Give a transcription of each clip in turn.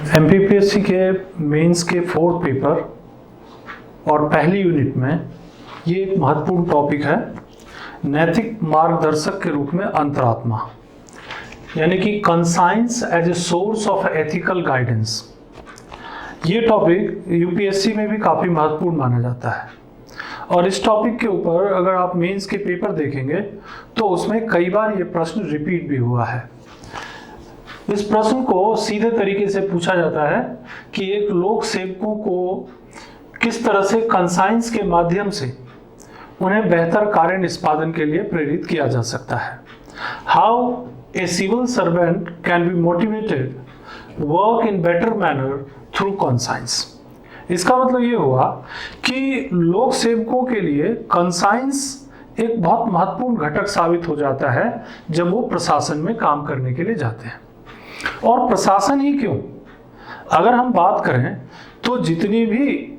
MPPSC के mains के fourth paper और पहली यूनिट में ये एक महत्वपूर्ण टॉपिक है, नैतिक मार्गदर्शक के रूप में अंतरात्मा, यानी कि conscience as a source of ethical guidance. ये टॉपिक यूपीएससी में भी काफ़ी महत्वपूर्ण माना जाता है और इस टॉपिक के ऊपर अगर आप मेंस के पेपर देखेंगे तो उसमें कई बार ये प्रश्न रिपीट भी हुआ है। इस प्रश्न को सीधे तरीके से पूछा जाता है कि एक लोक सेवकों को किस तरह से कंसाइंस के माध्यम से उन्हें बेहतर कार्य निष्पादन के लिए प्रेरित किया जा सकता है। How a civil servant can be motivated work in better manner through conscience. इसका मतलब ये हुआ कि लोक सेवकों के लिए कंसाइंस एक बहुत महत्वपूर्ण घटक साबित हो जाता है जब वो प्रशासन में काम करने के लिए जाते हैं। और प्रशासन ही क्यों, अगर हम बात करें तो जितनी भी,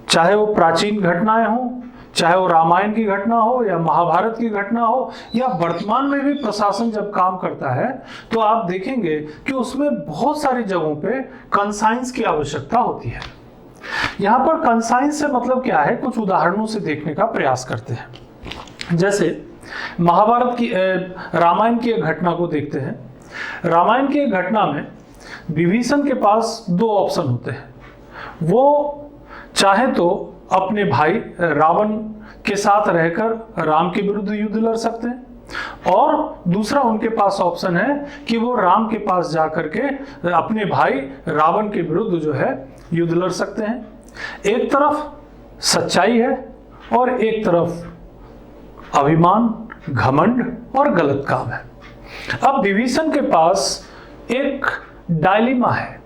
चाहे वो प्राचीन घटनाएं हो, चाहे वो रामायण की घटना हो या महाभारत की घटना हो या वर्तमान में भी प्रशासन जब काम करता है तो आप देखेंगे कि उसमें बहुत सारी जगहों पे कंसाइंस की आवश्यकता होती है। यहाँ पर कंसाइंस से मतलब क्या है, कुछ उदाहरणों से देखने का प्रयास करते हैं। जैसे महाभारत की रामायण की एक घटना को देखते हैं। रामायण की एक घटना में विभीषण के पास दो ऑप्शन होते हैं। वो चाहे तो अपने भाई रावण के साथ रहकर राम के विरुद्ध युद्ध लड़ सकते हैं और दूसरा उनके पास ऑप्शन है कि वो राम के पास जाकर के अपने भाई रावण के विरुद्ध जो है युद्ध लड़ सकते हैं। एक तरफ सच्चाई है और एक तरफ अभिमान, घमंड और गलत काम है। अब विभीषण के पास एक डायलिमा है,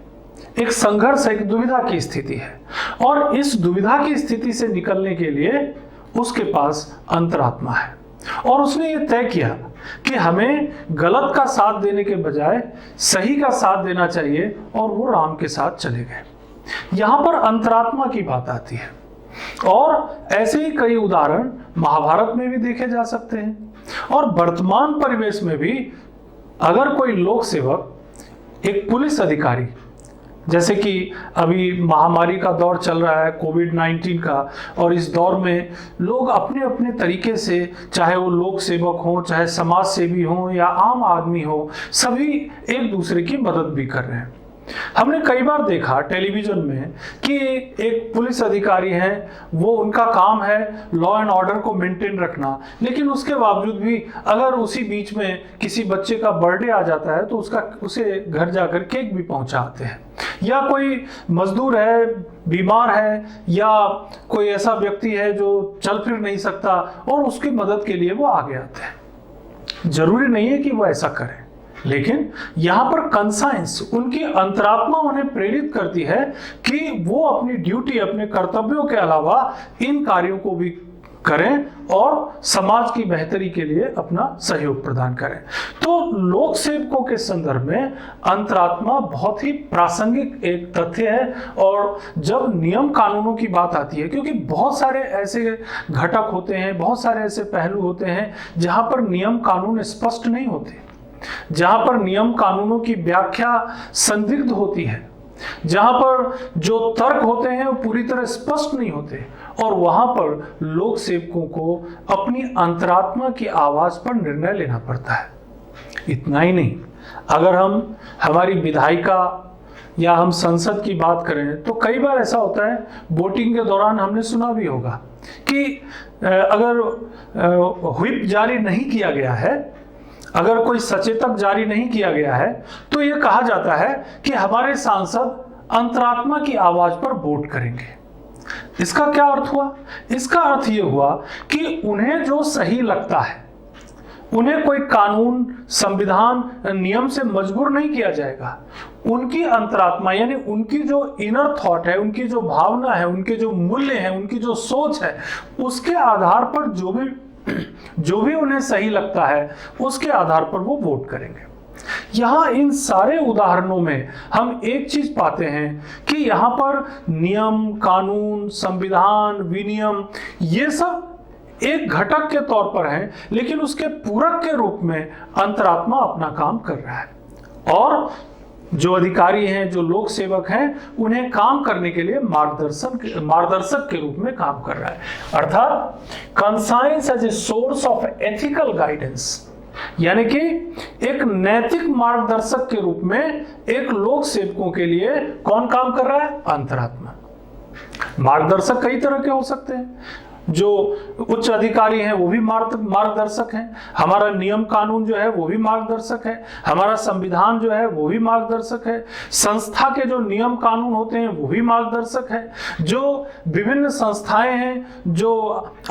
एक संघर्ष, एक दुविधा की स्थिति है और इस दुविधा की स्थिति से निकलने के लिए उसके पास अंतरात्मा है और उसने ये तय किया कि हमें गलत का साथ देने के बजाय सही का साथ देना चाहिए और वो राम के साथ चले गए। यहाँ पर अंतरात्मा की बात आती है और ऐसे ही कई उदाहरण महाभारत में भी देखे जा सकते हैं और वर्तमान परिवेश में भी अगर कोई लोक सेवक, एक पुलिस अधिकारी, जैसे कि अभी महामारी का दौर चल रहा है कोविड-19 का, और इस दौर में लोग अपने अपने तरीके से, चाहे वो लोक सेवक हों, चाहे समाज सेवी हों या आम आदमी हो, सभी एक दूसरे की मदद भी कर रहे हैं। हमने कई बार देखा टेलीविजन में कि एक पुलिस अधिकारी हैं, वो उनका काम है लॉ एंड ऑर्डर को मेंटेन रखना, लेकिन उसके बावजूद भी अगर उसी बीच में किसी बच्चे का बर्थडे आ जाता है तो उसे घर जाकर केक भी पहुंचाते हैं, या कोई मजदूर है, बीमार है, या कोई ऐसा व्यक्ति है जो चल फिर नहीं सकता और उसकी मदद के लिए वो आगे आते हैं। जरूरी नहीं है कि वो ऐसा करें, लेकिन यहाँ पर कंसाइंस, उनकी अंतरात्मा उन्हें प्रेरित करती है कि वो अपनी ड्यूटी, अपने कर्तव्यों के अलावा इन कार्यों को भी करें और समाज की बेहतरी के लिए अपना सहयोग प्रदान करें। तो लोक सेवकों के संदर्भ में अंतरात्मा बहुत ही प्रासंगिक एक तथ्य है। और जब नियम कानूनों की बात आती है, क्योंकि बहुत सारे ऐसे घटक होते हैं, बहुत सारे ऐसे पहलू होते हैं जहां पर नियम कानून स्पष्ट नहीं होते, जहां पर नियम कानूनों की व्याख्या संदिग्ध होती है, जहां पर जो तर्क होते हैं वो पूरी तरह स्पष्ट नहीं होते, और वहां पर लोक सेवकों को अपनी अंतरात्मा की आवाज पर निर्णय लेना पड़ता है। इतना ही नहीं, अगर हम हमारी विधायिका या हम संसद की बात करें तो कई बार ऐसा होता है, वोटिंग के दौरान हमने सुना भी होगा कि अगर व्हिप जारी नहीं किया गया है, अगर कोई सचेतक जारी नहीं किया गया है, तो यह कहा जाता है कि हमारे सांसद अंतरात्मा की आवाज पर वोट करेंगे। इसका क्या अर्थ हुआ? इसका अर्थ यह हुआ कि उन्हें जो सही लगता है, उन्हें कोई कानून, संविधान, नियम से मजबूर नहीं किया जाएगा। उनकी अंतरात्मा, यानी उनकी जो इनर थॉट है, उनकी जो भावना है, उनके जो मूल्य हैं, उनकी जो सोच है, उसके आधार पर जो भी उन्हें सही लगता है उसके आधार पर वो वोट करेंगे। यहाँ इन सारे उदाहरणों में हम एक चीज पाते हैं कि यहाँ पर नियम, कानून, संविधान, विनियम, ये सब एक घटक के तौर पर हैं, लेकिन उसके पूरक के रूप में अंतरात्मा अपना काम कर रहा है। और जो अधिकारी हैं, जो लोक सेवक हैं, उन्हें काम करने के लिए मार्गदर्शक के रूप में काम कर रहा है। अर्थात conscience as a source of ethical guidance, यानी कि एक नैतिक मार्गदर्शक के रूप में एक लोक सेवकों के लिए कौन काम कर रहा है? अंतरात्मा। मार्गदर्शक कई तरह के हो सकते हैं। जो उच्च अधिकारी हैं वो भी मार्गदर्शक हैं, हमारा नियम कानून जो है वो भी मार्गदर्शक है, हमारा संविधान जो है वो भी मार्गदर्शक है, संस्था के जो नियम कानून होते हैं वो भी मार्गदर्शक है, जो विभिन्न संस्थाएं हैं, जो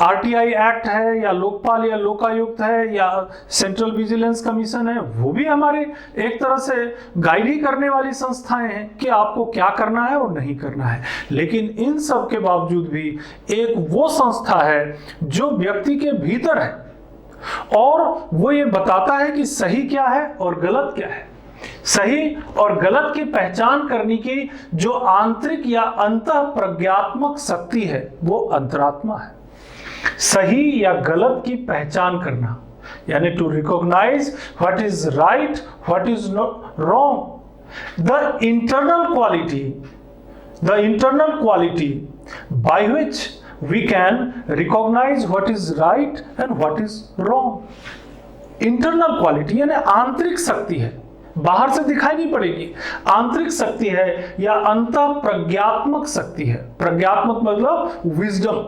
आरटीआई एक्ट है या लोकपाल या लोकायुक्त है या सेंट्रल विजिलेंस कमीशन है, वो भी हमारे एक तरह से गाइड ही करने वाली संस्थाएं हैं कि आपको क्या करना है और नहीं करना है। लेकिन इन सब के बावजूद भी एक वो संस्था है जो व्यक्ति के भीतर है और वो ये बताता है कि सही क्या है और गलत क्या है। सही और गलत की पहचान करने की जो आंतरिक या अंतः प्रज्ञात्मक शक्ति है वो अंतरात्मा है। सही या गलत की पहचान करना, यानी to recognise what is right, what is wrong, the internal quality by which we can recognize what is right and what is wrong. Internal quality यानी आंतरिक शक्ति है, बाहर से दिखाई नहीं पड़ेगी। आंतरिक शक्ति है या अंतः प्रज्ञात्मक शक्ति है। प्रज्ञात्मक मतलब विजडम,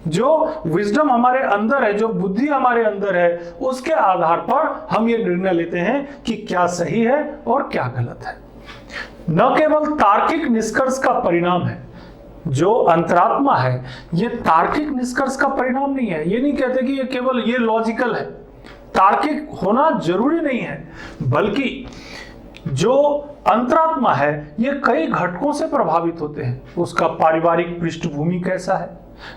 जो विजडम हमारे अंदर है, जो बुद्धि हमारे अंदर है, उसके आधार पर हम ये निर्णय लेते हैं कि क्या सही है और क्या गलत है। न केवल तार्किक निष्कर्ष का परिणाम है। जो अंतरात्मा है ये तार्किक निष्कर्ष का परिणाम नहीं है। ये नहीं कहते कि ये केवल ये लॉजिकल है, तार्किक होना जरूरी नहीं है, बल्कि जो अंतरात्मा है ये कई घटकों से प्रभावित होते हैं। उसका पारिवारिक पृष्ठभूमि कैसा है,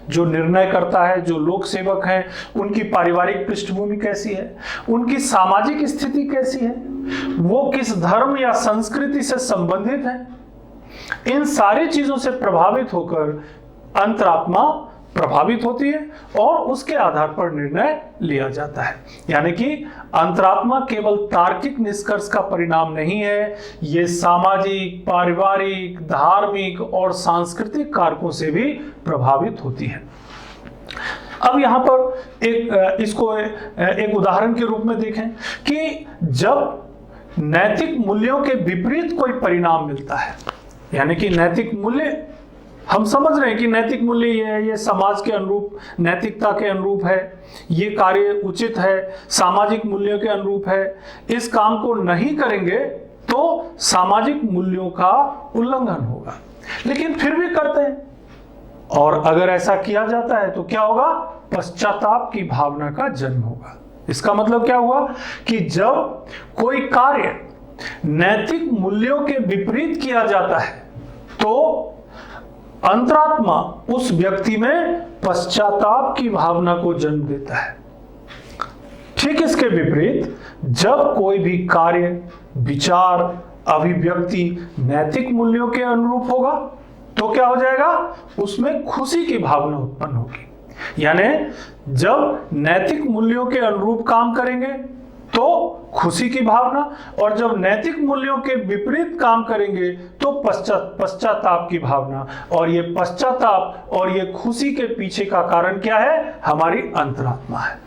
जो निर्णय करता है, जो लोक सेवक हैं उनकी पारिवारिक पृष्ठभूमि कैसी है, उनकी सामाजिक स्थिति कैसी है, वो किस धर्म या संस्कृति से संबंधित है, इन सारी चीजों से प्रभावित होकर अंतरात्मा प्रभावित होती है और उसके आधार पर निर्णय लिया जाता है। यानी कि अंतरात्मा केवल तार्किक निष्कर्ष का परिणाम नहीं है, ये सामाजिक, पारिवारिक, धार्मिक और सांस्कृतिक कारकों से भी प्रभावित होती है। अब यहाँ पर इसको एक उदाहरण के रूप में देखें कि जब नैतिक मूल्यों के विपरीत कोई परिणाम मिलता है, यानी कि नैतिक मूल्य, हम समझ रहे हैं कि नैतिक मूल्य ये समाज के अनुरूप, नैतिकता के अनुरूप है, ये कार्य उचित है, सामाजिक मूल्यों के अनुरूप है, इस काम को नहीं करेंगे तो सामाजिक मूल्यों का उल्लंघन होगा, लेकिन फिर भी करते हैं। और अगर ऐसा किया जाता है तो क्या होगा? पश्चाताप की भावना का जन्म होगा। इसका मतलब क्या हुआ कि जब कोई कार्य नैतिक मूल्यों के विपरीत किया जाता है तो अंतरात्मा उस व्यक्ति में पश्चाताप की भावना को जन्म देता है। ठीक इसके विपरीत जब कोई भी कार्य, विचार, अभिव्यक्ति नैतिक मूल्यों के अनुरूप होगा तो क्या हो जाएगा? उसमें खुशी की भावना उत्पन्न होगी। यानी जब नैतिक मूल्यों के अनुरूप काम करेंगे तो खुशी की भावना, और जब नैतिक मूल्यों के विपरीत काम करेंगे तो पश्चाताप की भावना। और ये पश्चाताप और ये खुशी के पीछे का कारण क्या है? हमारी अंतरात्मा है,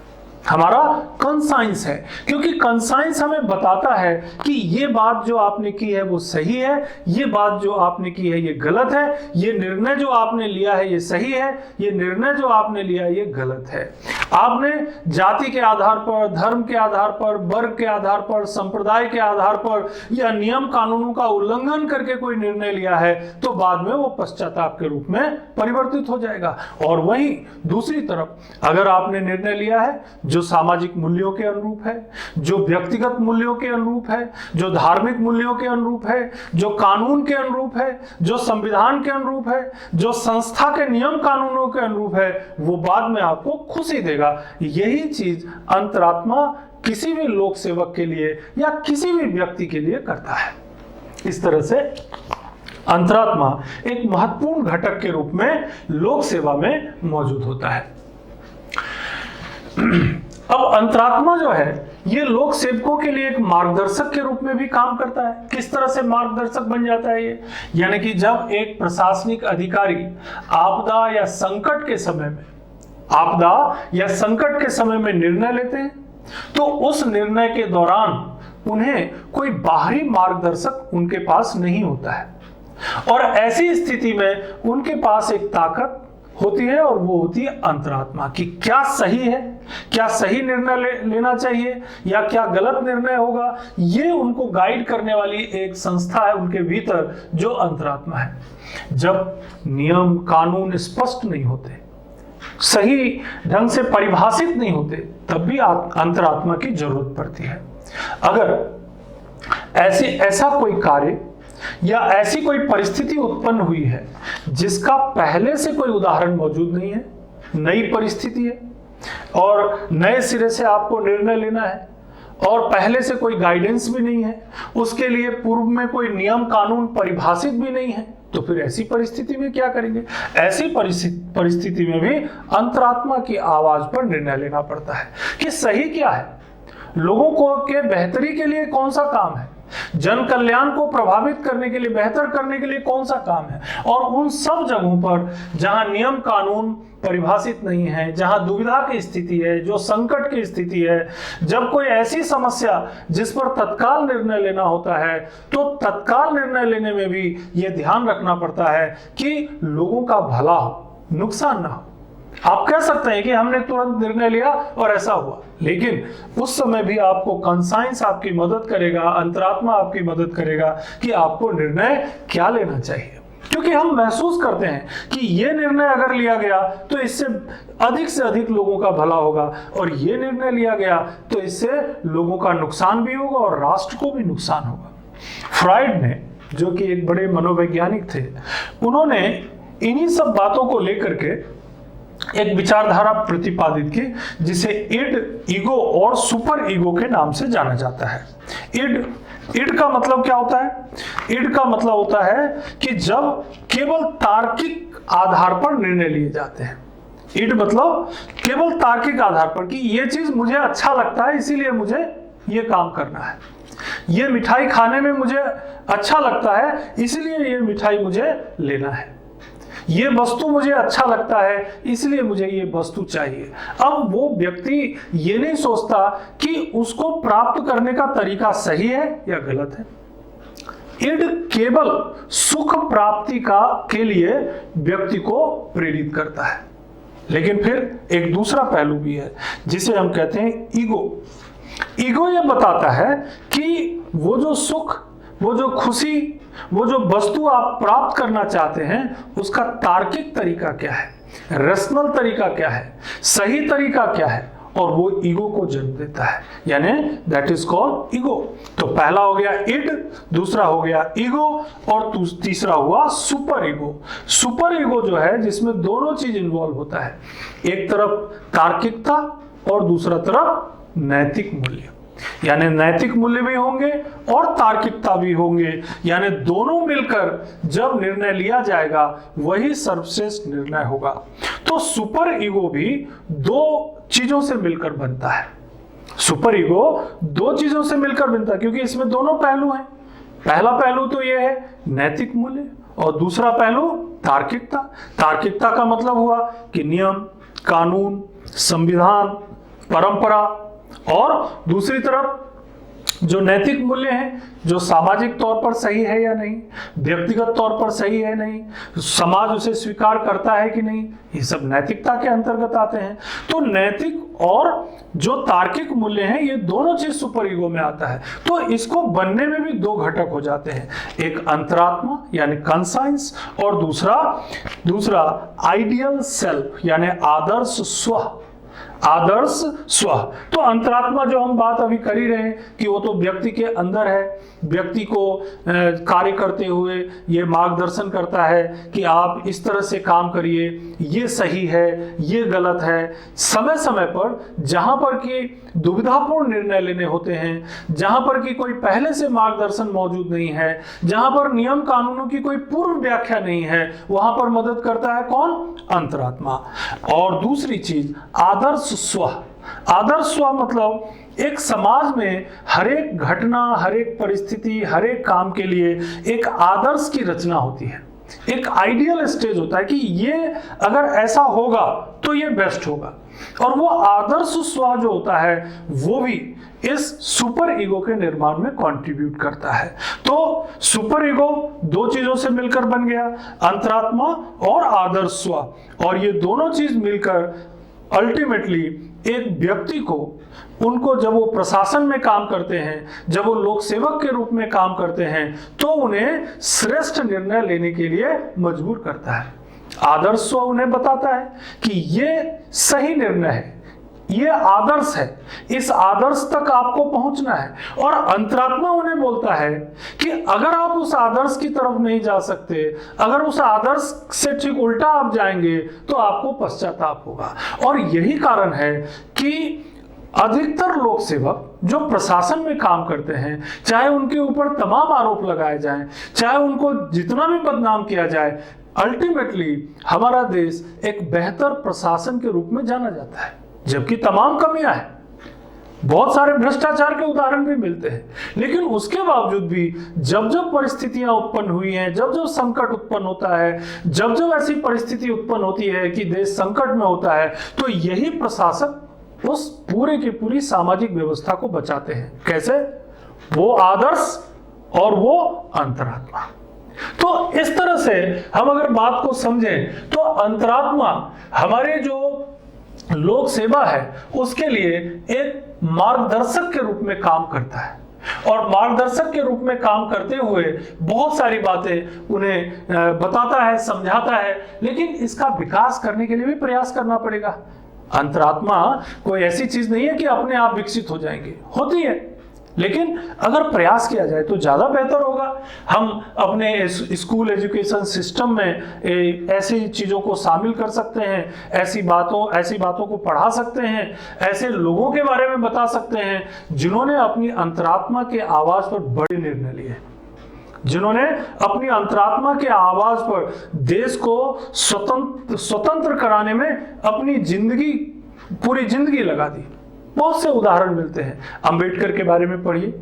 हमारा कंसाइंस है। क्योंकि कंसाइंस हमें बताता है कि ये बात जो आपने की है वो सही है, ये बात जो आपने की है ये गलत है, ये निर्णय जो आपने लिया है ये सही है, ये निर्णय जो आपने लिया है ये गलत है। आपने जाति के आधार पर, धर्म के आधार पर, वर्ग के आधार पर, संप्रदाय के आधार पर या नियम कानूनों का उल्लंघन करके कोई निर्णय लिया है तो बाद में वो पश्चाताप के रूप में परिवर्तित हो जाएगा। और वहीं दूसरी तरफ अगर आपने निर्णय लिया है जो सामाजिक मूल्यों के अनुरूप है, जो व्यक्तिगत मूल्यों के अनुरूप है, जो धार्मिक मूल्यों के अनुरूप है, जो कानून के अनुरूप है, जो संविधान के अनुरूप है, जो संस्था के नियम कानूनों के अनुरूप है, वो बाद में आपको खुशी देगा। यही चीज अंतरात्मा किसी भी लोक सेवक के लिए या किसी भी व्यक्ति के लिए करता है। इस तरह से अंतरात्मा एक महत्वपूर्ण घटक के रूप में लोक सेवा में मौजूद होता है। अब अंतरात्मा जो है ये लोक सेवकों के लिए एक मार्गदर्शक के रूप में भी काम करता है। किस तरह से मार्गदर्शक बन जाता है ये? यानी कि जब एक प्रशासनिक अधिकारी आपदा या संकट के समय में निर्णय लेते हैं तो उस निर्णय के दौरान उन्हें कोई बाहरी मार्गदर्शक उनके पास नहीं होता है, और ऐसी स्थिति में उनके पास एक ताकत होती है और वो होती है अंतरात्मा की। क्या सही है, क्या सही निर्णय लेना चाहिए या क्या गलत निर्णय होगा, ये उनको गाइड करने वाली एक संस्था है उनके भीतर जो अंतरात्मा है। जब नियम कानून स्पष्ट नहीं होते, सही ढंग से परिभाषित नहीं होते, तब भी अंतरात्मा की जरूरत पड़ती है। अगर ऐसा कोई कार्य या ऐसी कोई परिस्थिति उत्पन्न हुई है जिसका पहले से कोई उदाहरण मौजूद नहीं है, नई परिस्थिति है और नए सिरे से आपको निर्णय लेना है और पहले से कोई गाइडेंस भी नहीं है, उसके लिए पूर्व में कोई नियम कानून परिभाषित भी नहीं है, तो फिर ऐसी परिस्थिति में क्या करेंगे? ऐसी परिस्थिति में भी अंतरात्मा की आवाज पर निर्णय लेना पड़ता है कि सही क्या है, लोगों को के बेहतरी के लिए कौन सा काम है, जन कल्याण को प्रभावित करने के लिए, बेहतर करने के लिए कौन सा काम है। और उन सब जगहों पर जहां नियम कानून परिभाषित नहीं है, जहां दुविधा की स्थिति है, जो संकट की स्थिति है, जब कोई ऐसी समस्या जिस पर तत्काल निर्णय लेना होता है, तो तत्काल निर्णय लेने में भी यह ध्यान रखना पड़ता है कि लोगों का भला हो, नुकसान ना हो। आप कह सकते हैं कि हमने तुरंत निर्णय लिया और ऐसा हुआ, लेकिन उस समय भी आपको कंसाइंस आपकी मदद करेगा, अंतरात्मा आपकी मदद करेगा कि आपको निर्णय क्या लेना चाहिए। क्योंकि हम महसूस करते हैं कि ये निर्णय अगर लिया गया तो इससे से अधिक लोगों का भला होगा, और ये निर्णय लिया गया तो इससे लोगों का नुकसान भी होगा और राष्ट्र को भी नुकसान होगा। फ्राइड ने, जो कि एक बड़े मनोवैज्ञानिक थे, उन्होंने इन्हीं सब बातों को लेकर के एक विचारधारा प्रतिपादित की जिसे इड, ईगो और सुपर ईगो के नाम से जाना जाता है। इड का मतलब क्या होता है? इड का मतलब होता है कि जब केवल तार्किक आधार पर निर्णय लिए जाते हैं। इड मतलब केवल तार्किक आधार पर कि ये चीज मुझे अच्छा लगता है इसीलिए मुझे ये काम करना है, ये मिठाई खाने में मुझे अच्छा लगता है इसलिए ये मिठाई मुझे लेना है, ये वस्तु मुझे अच्छा लगता है इसलिए मुझे ये वस्तु चाहिए। अब वो व्यक्ति ये नहीं सोचता कि उसको प्राप्त करने का तरीका सही है या गलत है। इड केवल सुख प्राप्ति के लिए व्यक्ति को प्रेरित करता है। लेकिन फिर एक दूसरा पहलू भी है जिसे हम कहते हैं ईगो। ईगो ये बताता है कि वो जो सुख, वो जो खुशी, वो जो वस्तु आप प्राप्त करना चाहते हैं उसका तार्किक तरीका क्या है, रैशनल तरीका क्या है, सही तरीका क्या है, और वो ईगो को जन्म देता है, यानी दैट इज कॉल्ड ईगो। तो पहला हो गया इड, दूसरा हो गया ईगो, और तीसरा हुआ सुपर ईगो। सुपर ईगो जो है जिसमें दोनों चीज इन्वॉल्व होता है, एक तरफ तार्किकता और दूसरा तरफ नैतिक मूल्य, यानी नैतिक मूल्य भी होंगे और तार्किकता भी होंगे, यानी दोनों मिलकर जब निर्णय लिया जाएगा वही सर्वश्रेष्ठ निर्णय होगा। तो सुपर ईगो भी दो चीजों से मिलकर बनता है। सुपर ईगो दो चीजों से मिलकर बनता है क्योंकि इसमें दोनों पहलू हैं। पहला पहलू तो यह है नैतिक मूल्य और दूसरा पहलू तार्किकता। तार्किकता का मतलब हुआ कि नियम कानून, संविधान, परंपरा, और दूसरी तरफ जो नैतिक मूल्य हैं, जो सामाजिक तौर पर सही है या नहीं, व्यक्तिगत तौर पर सही है नहीं, समाज उसे स्वीकार करता है कि नहीं, ये सब नैतिकता के अंतर्गत आते हैं। तो नैतिक और जो तार्किक मूल्य हैं ये दोनों चीज सुपर ईगो में आता है। तो इसको बनने में भी दो घटक हो जाते हैं, एक अंतरात्मा यानी कंसाइंस और दूसरा आइडियल सेल्फ यानी आदर्श स्व। आदर्श स्व। तो अंतरात्मा जो हम बात अभी कर ही रहे हैं कि वो तो व्यक्ति के अंदर है, व्यक्ति को कार्य करते हुए ये मार्गदर्शन करता है कि आप इस तरह से काम करिए, ये सही है, ये गलत है। समय समय पर जहां पर कि दुविधापूर्ण निर्णय लेने होते हैं, जहां पर कि कोई पहले से मार्गदर्शन मौजूद नहीं है, जहां पर नियम कानूनों की कोई पूर्व व्याख्या नहीं है, वहां पर मदद करता है कौन? अंतरात्मा। और दूसरी चीज आदर्श स्व। आदर्श स्व मतलब एक समाज में हर एक घटना, हर एक परिस्थिति, हर एक काम के लिए एक आदर्श की रचना होती है, एक आइडियल स्टेज होता है कि ये अगर ऐसा होगा तो ये बेस्ट होगा। और वो आदर्श स्व जो होता है वो भी इस सुपर ईगो के निर्माण में कंट्रीब्यूट करता है। तो सुपर ईगो दो चीजों से मिलकर बन गया, अंतरात्मा और आदर्श स्व, और ये दोनों चीज मिलकर अल्टीमेटली एक व्यक्ति को, उनको जब वो प्रशासन में काम करते हैं, जब वो लोक सेवक के रूप में काम करते हैं, तो उन्हें श्रेष्ठ निर्णय लेने के लिए मजबूर करता है। आदर्श स्व उन्हें बताता है कि ये सही निर्णय है, ये आदर्श है, इस आदर्श तक आपको पहुंचना है। और अंतरात्मा उन्हें बोलता है कि अगर आप उस आदर्श की तरफ नहीं जा सकते, अगर उस आदर्श से ठीक उल्टा आप जाएंगे तो आपको पश्चाताप होगा। और यही कारण है कि अधिकतर लोक सेवक जो प्रशासन में काम करते हैं, चाहे उनके ऊपर तमाम आरोप लगाए जाएं, चाहे उनको जितना भी बदनाम किया जाए, अल्टीमेटली हमारा देश एक बेहतर प्रशासन के रूप में जाना जाता है, जबकि तमाम कमियां हैं, बहुत सारे भ्रष्टाचार के उदाहरण भी मिलते हैं। लेकिन उसके बावजूद भी जब जब परिस्थितियां उत्पन्न हुई हैं, जब जब संकट उत्पन्न होता है, जब जब ऐसी परिस्थिति उत्पन्न होती है कि देश संकट में होता है, तो यही प्रशासक उस पूरे की पूरी सामाजिक व्यवस्था को बचाते हैं। कैसे? वो आदर्श और वो अंतरात्मा। तो इस तरह से हम अगर बात को समझें तो अंतरात्मा हमारे जो लोक सेवा है उसके लिए एक मार्गदर्शक के रूप में काम करता है, और मार्गदर्शक के रूप में काम करते हुए बहुत सारी बातें उन्हें बताता है, समझाता है। लेकिन इसका विकास करने के लिए भी प्रयास करना पड़ेगा। अंतरात्मा कोई ऐसी चीज नहीं है कि अपने आप विकसित हो जाएंगे, होती है, लेकिन अगर प्रयास किया जाए तो ज्यादा बेहतर होगा। हम अपने स्कूल एजुकेशन सिस्टम में ऐसी चीजों को शामिल कर सकते हैं, ऐसी बातों को पढ़ा सकते हैं, ऐसे लोगों के बारे में बता सकते हैं जिन्होंने अपनी अंतरात्मा के आवाज पर बड़े निर्णय लिए, जिन्होंने अपनी अंतरात्मा के आवाज पर देश को स्वतंत्र कराने में अपनी पूरी जिंदगी लगा दी। बहुत से उदाहरण मिलते हैं। अंबेडकर के बारे में पढ़िए,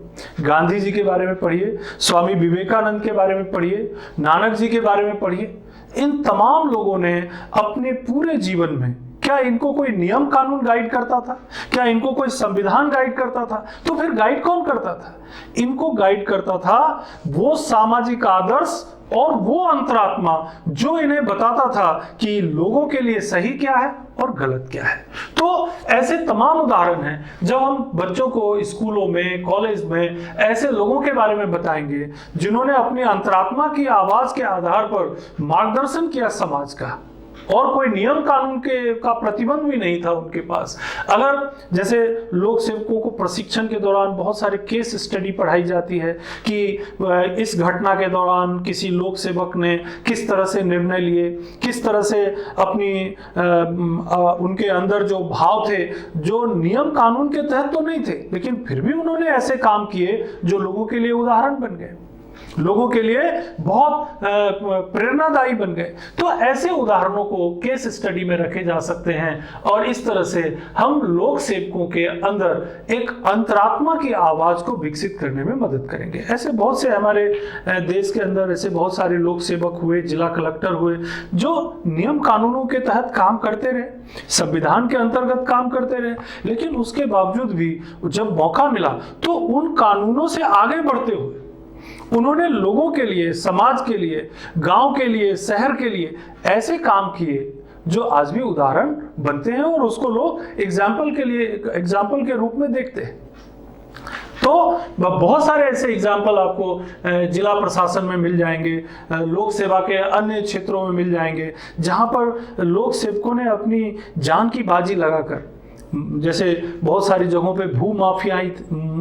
गांधी जी के बारे में पढ़िए, स्वामी विवेकानंद के बारे में पढ़िए, नानक जी के बारे में पढ़िए। इन तमाम लोगों ने अपने पूरे जीवन में, क्या इनको कोई नियम कानून गाइड करता था? क्या इनको कोई संविधान गाइड करता था? तो फिर गाइड कौन करता था? इनको गाइड करता था वो सामाजिक आदर्श और वो अंतरात्मा जो इन्हें बताता था कि लोगों के लिए सही क्या है और गलत क्या है। तो ऐसे तमाम उदाहरण हैं। जब हम बच्चों को स्कूलों में, कॉलेज में ऐसे लोगों के बारे में बताएंगे जिन्होंने अपनी अंतरात्मा की आवाज के आधार पर मार्गदर्शन किया समाज का, और कोई नियम कानून का प्रतिबंध भी नहीं था उनके पास। अगर जैसे लोक सेवकों को प्रशिक्षण के दौरान बहुत सारे केस स्टडी पढ़ाई जाती है कि इस घटना के दौरान किसी लोक सेवक ने किस तरह से निर्णय लिए, किस तरह से अपनी उनके अंदर जो भाव थे, जो नियम कानून के तहत तो नहीं थे, लेकिन फिर भी उन्होंने ऐसे काम किए जो लोगों के लिए उदाहरण बन गए, लोगों के लिए बहुत प्रेरणादायी बन गए। तो ऐसे उदाहरणों को केस स्टडी में रखे जा सकते हैं, और इस तरह से हम लोक सेवकों के अंदर एक अंतरात्मा की आवाज को विकसित करने में मदद करेंगे। ऐसे बहुत से हमारे देश के अंदर ऐसे बहुत सारे लोक सेवक हुए, जिला कलेक्टर हुए, जो नियम कानूनों के तहत काम करते रहे, संविधान के अंतर्गत काम करते रहे, लेकिन उसके बावजूद भी जब मौका मिला तो उन कानूनों से आगे बढ़ते हुए उन्होंने लोगों के लिए, समाज के लिए, गांव के लिए, शहर के लिए ऐसे काम किए जो आज भी उदाहरण बनते हैं, और उसको लोग एग्जाम्पल के रूप में देखते हैं। तो बहुत सारे ऐसे एग्जाम्पल आपको जिला प्रशासन में मिल जाएंगे, लोक सेवा के अन्य क्षेत्रों में मिल जाएंगे, जहां पर लोक सेवकों ने अपनी जान की बाजी लगाकर, जैसे बहुत सारी जगहों पे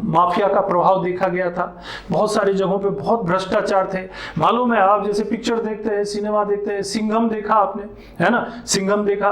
माफिया का प्रभाव देखा गया था, बहुत सारी जगहों पे बहुत भ्रष्टाचार थे। मालूम है, आप जैसे पिक्चर देखते हैं, सिनेमा देखते हैं, सिंघम देखा आपने, है ना, सिंघम देखा,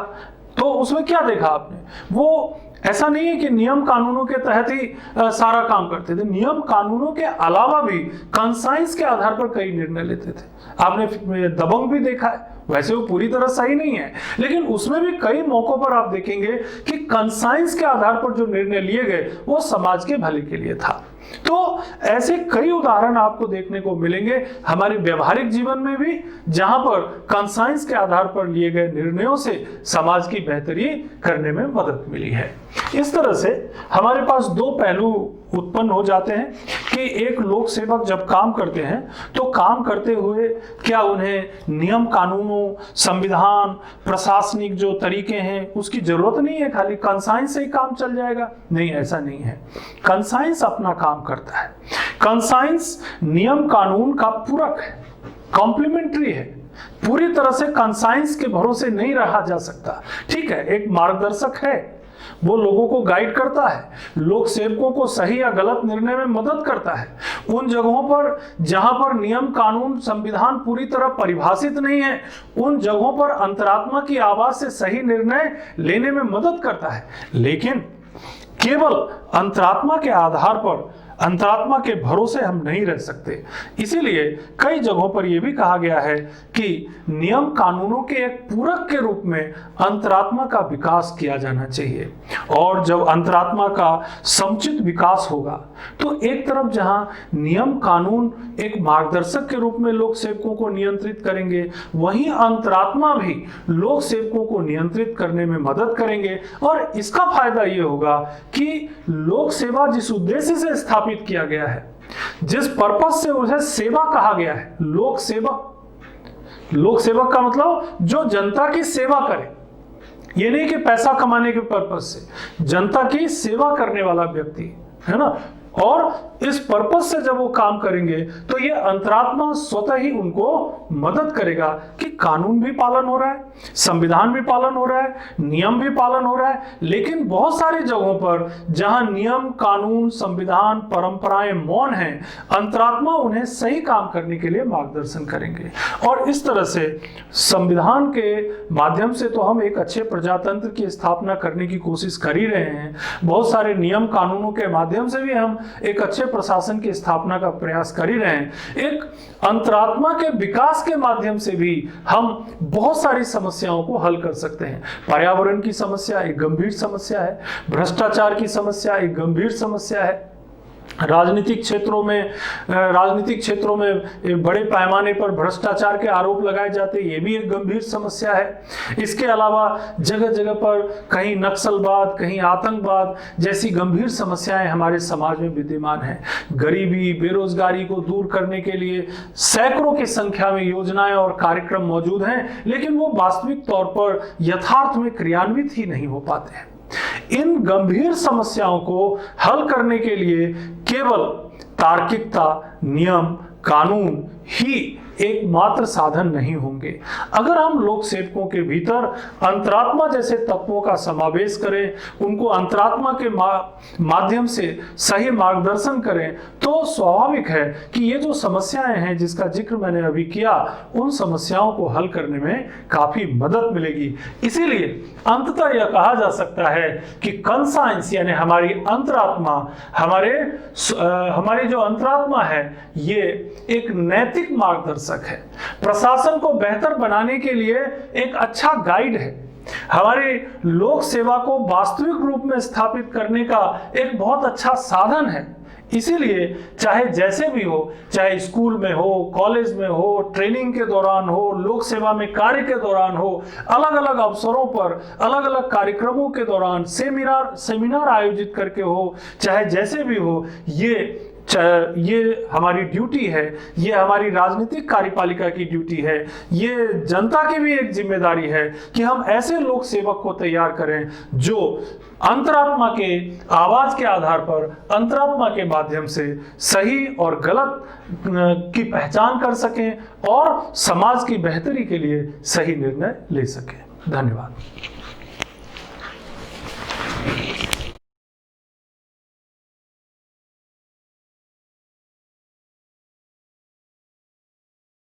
तो उसमें क्या देखा आपने? वो ऐसा नहीं है कि नियम कानूनों के तहत ही सारा काम करते थे, नियम कानूनों के अलावा भी कंसाइंस के आधार पर कई निर्णय लेते थे। आपने दबंग भी देखा है, वैसे वो पूरी तरह सही नहीं है, लेकिन उसमें भी कई मौकों पर आप देखेंगे कि कंसाइंस के आधार पर जो निर्णय लिए गए वो समाज के भले के लिए था। तो ऐसे कई उदाहरण आपको देखने को मिलेंगे हमारे व्यवहारिक जीवन में भी, जहां पर कंसाइंस के आधार पर लिए गए निर्णयों से समाज की बेहतरी करने में मदद मिली है। इस तरह से हमारे पास दो पहलू उत्पन्न हो जाते हैं कि एक लोक सेवक जब काम करते हैं तो काम करते हुए क्या उन्हें नियम कानूनों, संविधान, प्रशासनिक जो तरीके हैं उसकी जरूरत नहीं है, खाली कंसाइंस से ही काम चल जाएगा? नहीं, ऐसा नहीं है। कंसाइंस अपना काम करता है। कंसाइंस नियम कानून का पूरक है, कॉम्प्लीमेंट्री है। पूरी तरह से कंसाइंस के भरोसे नहीं रहा जा सकता। ठीक है, एक मार्गदर्शक है, वो लोगों को गाइड करता है, लोक सेवकों को सही या गलत निर्णय में मदद करता है। उन जगहों पर जहां पर नियम कानून संविधान पूरी तरह परिभाषित नहीं है, उन जगहों पर अंतरात्मा की आवाज से सही निर्णय लेने में मदद करता है। लेकिन केवल अंतरात्मा के आधार पर, अंतरात्मा के भरोसे हम नहीं रह सकते। इसीलिए कई जगहों पर यह भी कहा गया है कि नियम कानूनों के एक पूरक के रूप में अंतरात्मा का विकास किया जाना चाहिए। और जब अंतरात्मा का समुचित विकास होगा तो एक तरफ जहां नियम कानून एक मार्गदर्शक के रूप में लोक सेवकों को नियंत्रित करेंगे, वहीं अंतरात्मा भी लोक सेवकों को नियंत्रित करने में मदद करेंगे। और इसका फायदा यह होगा कि लोक सेवा जिस उद्देश्य से स्थापित किया गया है, जिस पर्पस से उसे सेवा कहा गया है, लोक सेवक का मतलब जो जनता की सेवा करे। ये नहीं कि पैसा कमाने के पर्पस से, जनता की सेवा करने वाला व्यक्ति है ना। और इस पर्पस से जब वो काम करेंगे तो ये अंतरात्मा स्वतः ही उनको मदद करेगा कि कानून भी पालन हो रहा है, संविधान भी पालन हो रहा है, नियम भी पालन हो रहा है। लेकिन बहुत सारी जगहों पर जहां नियम कानून संविधान परंपराएं मौन हैं, अंतरात्मा उन्हें सही काम करने के लिए मार्गदर्शन करेंगे। और इस तरह से संविधान के माध्यम से तो हम एक अच्छे प्रजातंत्र की स्थापना करने की कोशिश कर ही रहे हैं। बहुत सारे नियम कानूनों के माध्यम से भी हम एक अच्छे प्रशासन की स्थापना का प्रयास कर ही रहे हैं। एक अंतरात्मा के विकास के माध्यम से भी हम बहुत सारी समस्याओं को हल कर सकते हैं। पर्यावरण की समस्या एक गंभीर समस्या है, भ्रष्टाचार की समस्या एक गंभीर समस्या है, राजनीतिक क्षेत्रों में बड़े पैमाने पर भ्रष्टाचार के आरोप लगाए जाते हैं, ये भी एक गंभीर समस्या है। इसके अलावा जगह जगह पर कहीं नक्सलवाद, कहीं आतंकवाद जैसी गंभीर समस्याएं हमारे समाज में विद्यमान हैं। गरीबी, बेरोजगारी को दूर करने के लिए सैकड़ों की संख्या में योजनाएं और कार्यक्रम मौजूद हैं, लेकिन वो वास्तविक तौर पर यथार्थ में क्रियान्वित ही नहीं हो पाते हैं। इन गंभीर समस्याओं को हल करने के लिए केवल तार्किकता, नियम, कानून ही एकमात्र साधन नहीं होंगे। अगर हम लोक सेवकों के भीतर अंतरात्मा जैसे तत्वों का समावेश करें, उनको अंतरात्मा के माध्यम से सही मार्गदर्शन करें, तो स्वाभाविक है कि ये जो समस्याएं हैं जिसका जिक्र मैंने अभी किया, उन समस्याओं को हल करने में काफी मदद मिलेगी। इसीलिए अंततः यह कहा जा सकता है कि कंसाइंस यानी हमारी अंतरात्मा, हमारी जो अंतरात्मा है, ये एक नैतिक मार्गदर्शक है, प्रशासन को बेहतर बनाने के लिए एक अच्छा गाइड है, हमारे लोक सेवा को वास्तविक रूप में स्थापित करने का एक बहुत अच्छा साधन है। इसीलिए चाहे जैसे भी हो, चाहे स्कूल में हो, कॉलेज में हो, ट्रेनिंग के दौरान हो, लोक सेवा में कार्य के दौरान हो, अलग अलग अवसरों पर, अलग अलग कार्यक्रमों के दौरान, सेमिनार आयोजित करके हो, चाहे जैसे भी हो, ये हमारी ड्यूटी है, ये हमारी राजनीतिक कार्यपालिका की ड्यूटी है, ये जनता की भी एक जिम्मेदारी है कि हम ऐसे लोक सेवक को तैयार करें जो अंतरात्मा के आवाज के आधार पर, अंतरात्मा के माध्यम से सही और गलत की पहचान कर सकें और समाज की बेहतरी के लिए सही निर्णय ले सकें। धन्यवाद।